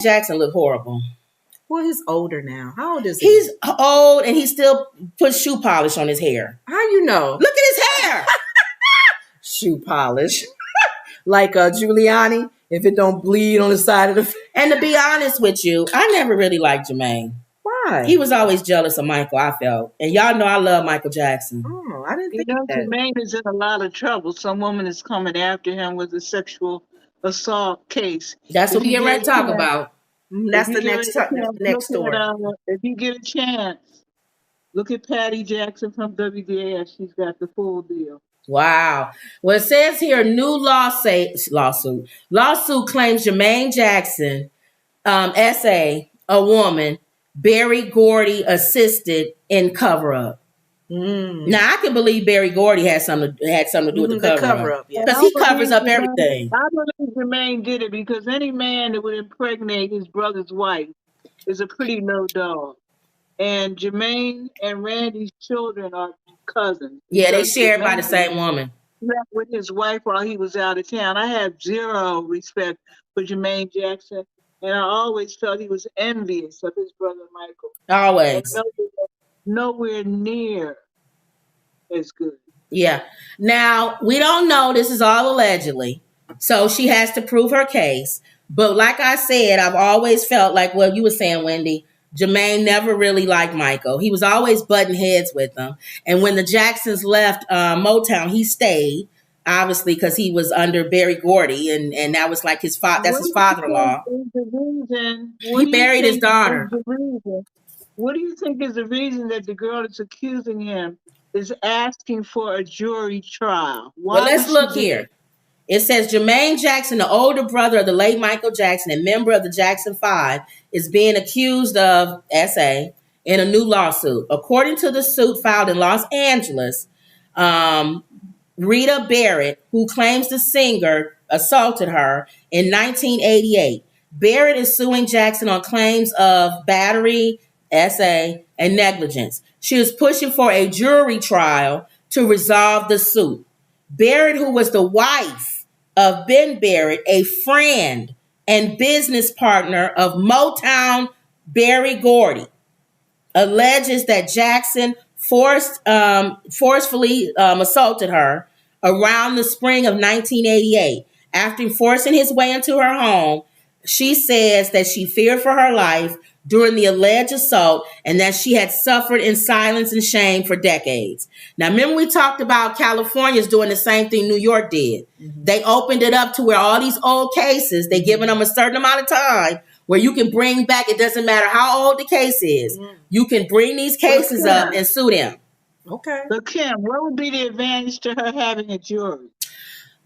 Jackson look horrible. Well, he's older now. How old is he? He's old and he still puts shoe polish on his hair. How you know? Look at his hair. Shoe polish. Like Giuliani, if it don't bleed on the side of the face. And to be honest with you, I never really liked Jermaine. Why? He was always jealous of Michael, I felt. And y'all know I love Michael Jackson. Oh, I didn't You think know, that. Jermaine is in a lot of trouble. Some woman is coming after him with a sexual assault case. That's what we get ready to talk about. That's the next story. If you get a chance, look at Patty Jackson from WDAS. She's got the full deal. Wow. Well, it says here, new lawsuit. Lawsuit claims Jermaine Jackson, S.A., a woman, Berry Gordy assisted in cover-up. Now, I can believe Berry Gordy had something to do with the cover-up. Because he covers up everything. I believe Jermaine did it because any man that would impregnate his brother's wife is a pretty low dog. And Jermaine and Randy's children are cousins. Yeah, they shared by the same woman. Left with his wife while he was out of town. I have zero respect for Jermaine Jackson, and I always felt he was envious of his brother Michael. Always. Nowhere near as good. Yeah. Now, we don't know. This is all allegedly. So she has to prove her case. But like I said, I've always felt like what you were saying, Wendy, Jermaine never really liked Michael. He was always butting heads with them. And when the Jacksons left Motown, he stayed, obviously, because he was under Berry Gordy. And that was like his father-in-law. He buried his daughter. What do you think is the reason that the girl that's accusing him is asking for a jury trial? Well, let's look here. It says Jermaine Jackson, the older brother of the late Michael Jackson and member of the Jackson 5, is being accused of S.A. in a new lawsuit. According to the suit filed in Los Angeles, Rita Barrett, who claims the singer assaulted her in 1988. Barrett is suing Jackson on claims of battery, S.A., and negligence. She is pushing for a jury trial to resolve the suit. Barrett, who was the wife of Ben Barrett, a friend and business partner of Motown Berry Gordy, alleges that Jackson forcefully assaulted her around the spring of 1988. After forcing his way into her home, she says that she feared for her life during the alleged assault and that she had suffered in silence and shame for decades. Now, remember we talked about California's doing the same thing New York did. Mm-hmm. They opened it up to where all these old cases, they giving them a certain amount of time where you can bring back, it doesn't matter how old the case is, you can bring these cases up and sue them. Okay. But Kim, what would be the advantage to her having a jury?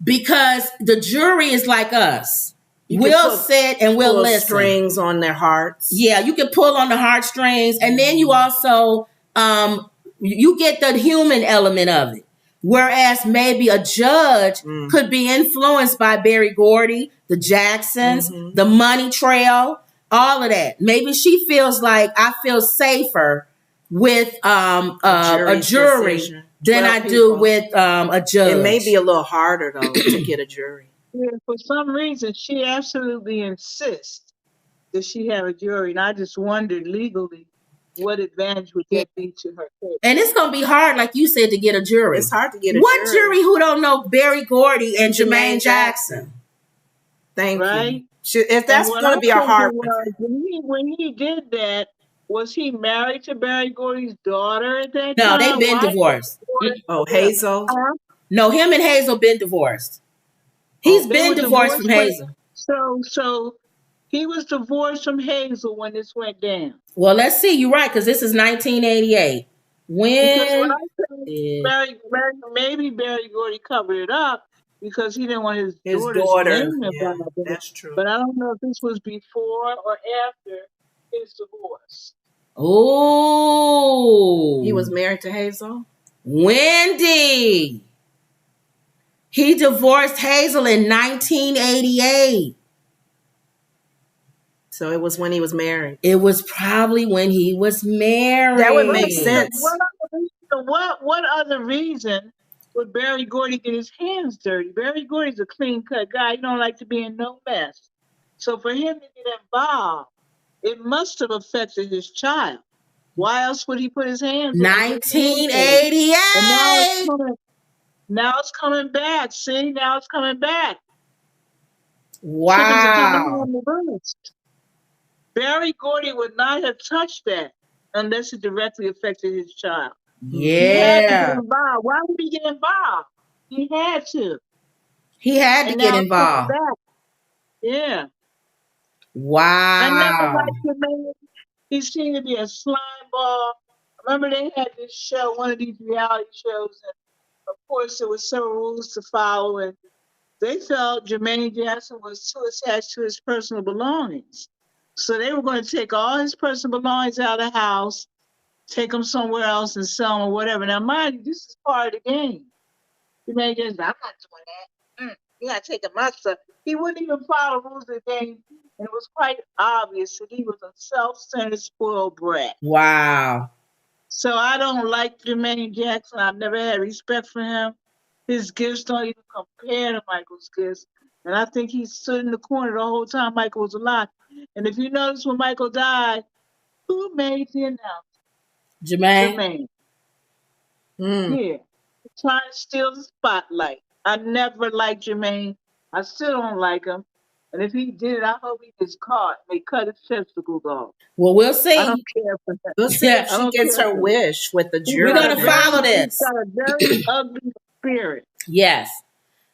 Because the jury is like us. We'll sit and we'll listen. Strings on their hearts. Yeah, you can pull on the heartstrings, and then you also you get the human element of it. Whereas maybe a judge could be influenced by Berry Gordy, the Jacksons, the money trail, all of that. Maybe she feels like I feel safer with a jury than I do with a judge. It may be a little harder though to get a jury. Yeah, for some reason, she absolutely insists that she have a jury. And I just wondered legally what advantage would that be to her case. And it's going to be hard, like you said, to get a jury. It's hard to get a jury. What jury who don't know Berry Gordy and Jermaine Jackson? Thank you. If that's going to be a hard one. When he did that, was he married to Berry Gordy's daughter at that No, time? they've been divorced. Oh, Hazel? No, him and Hazel been divorced. He's been divorced from Hazel. So he was divorced from Hazel when this went down. Well, let's see. You're right, because this is 1988. When maybe Berry Gordy covered it up because he didn't want his daughter. Yeah, that's true. But I don't know if this was before or after his divorce. Oh, he was married to Hazel. Wendy. He divorced Hazel in 1988. So it was when he was married. It was probably when he was married. That would make sense. What other reason would Berry Gordy get his hands dirty? Berry Gordy's a clean-cut guy. He don't like to be in no mess. So for him to get involved, it must have affected his child. Why else would he put his hands on it? And 1988. now it's coming back. See, now it's coming back. Chickens are coming Wow. home to roost. Barry Gordy would not have touched that unless it directly affected his child. He had to get Yeah. involved. Why would he get involved? He had to. He had to And get now it's coming involved. back. Yeah. I never Wow. liked him, man. He seemed to be a slime ball. Remember they had this show, one of these reality shows, and of course there was several rules to follow, and they felt Jermaine Jackson was too attached to his personal belongings. So they were going to take all his personal belongings out of the house, take them somewhere else and sell them or whatever. Now, mind you, this is part of the game. Jermaine Jackson, I'm not doing that. You're not taking my stuff. He wouldn't even follow the rules of the game. And it was quite obvious that he was a self-centered, spoiled brat. Wow. So I don't like Jermaine Jackson. I've never had respect for him. His gifts don't even compare to Michael's gifts. And I think he stood in the corner the whole time Michael was alive. And if you notice when Michael died, who made the announcement? Jermaine. Yeah. Trying to steal the spotlight. I never liked Jermaine. I still don't like him. And if he did it, I hope he gets caught. They cut his testicles off. Well, we'll see. I don't care for that. We'll see if she gets her wish with the jury. We're going to follow this. He's got a very ugly spirit. Yes.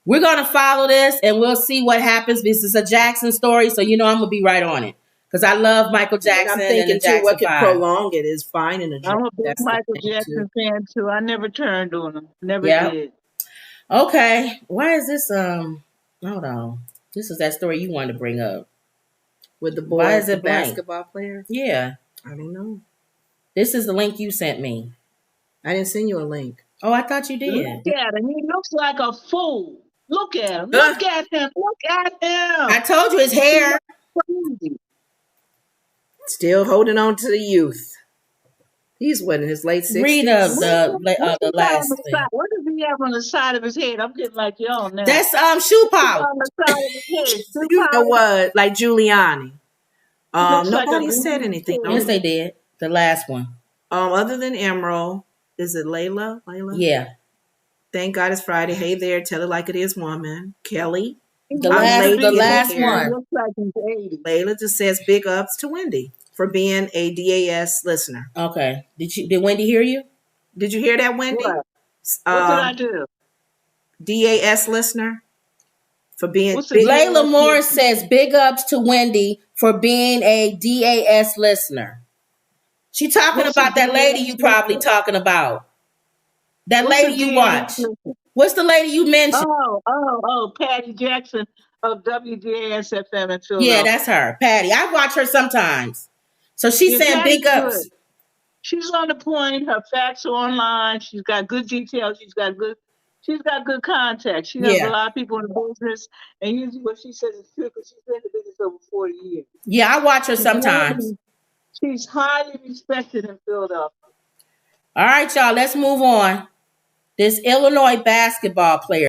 We're going to follow this and we'll see what happens. This is a Jackson story, so you know I'm going to be right on it. Because I love Michael Jackson. And I'm thinking, and the too, what could 5. prolong it is finding a jury. I'm a big Michael Jackson fan, too. I never turned on him. Never did. Okay. Why is this, hold on. This is that story you wanted to bring up. With the boy, why is it the blank? basketball player? Yeah. I don't know. This is the link you sent me. I didn't send you a link. Oh, I thought you did. Look at him. He looks like a fool. Look at him. Look at him. Look at him. I told you his hair. Still holding on to the youth. He's what, in his late 60s? Read up the last thing. What does he have on the side of his head? I'm getting like y'all now. That's shoe polish. On the side of his head. You know what? Like Giuliani. Nobody said anything. Yes, they did. The last one. Other than Emerald, is it Layla? Yeah. Thank God it's Friday. Hey there, tell it like it is, woman. Kelly. The last one. Looks like he's 80. Layla just says big ups to Wendy for being a DAS listener. Okay. Did Wendy hear you? Did you hear that, Wendy? What did I do? DAS listener for being. Layla Morris says big ups to Wendy for being a DAS listener. She talking about that lady you probably talking about. That lady you watch. What's the lady you mentioned? Oh, Patty Jackson of WDAS FM in Philadelphia. Yeah, that's her, Patty. I watch her sometimes. So she's saying big ups. Good. She's on the point. Her facts are online. She's got good details. She's got good contacts. She knows a lot of people in the business. And usually what she says is true because she's been in the business over 40 years. Yeah, I watch her sometimes. She's highly respected in Philadelphia. All right, y'all, let's move on. This Illinois basketball player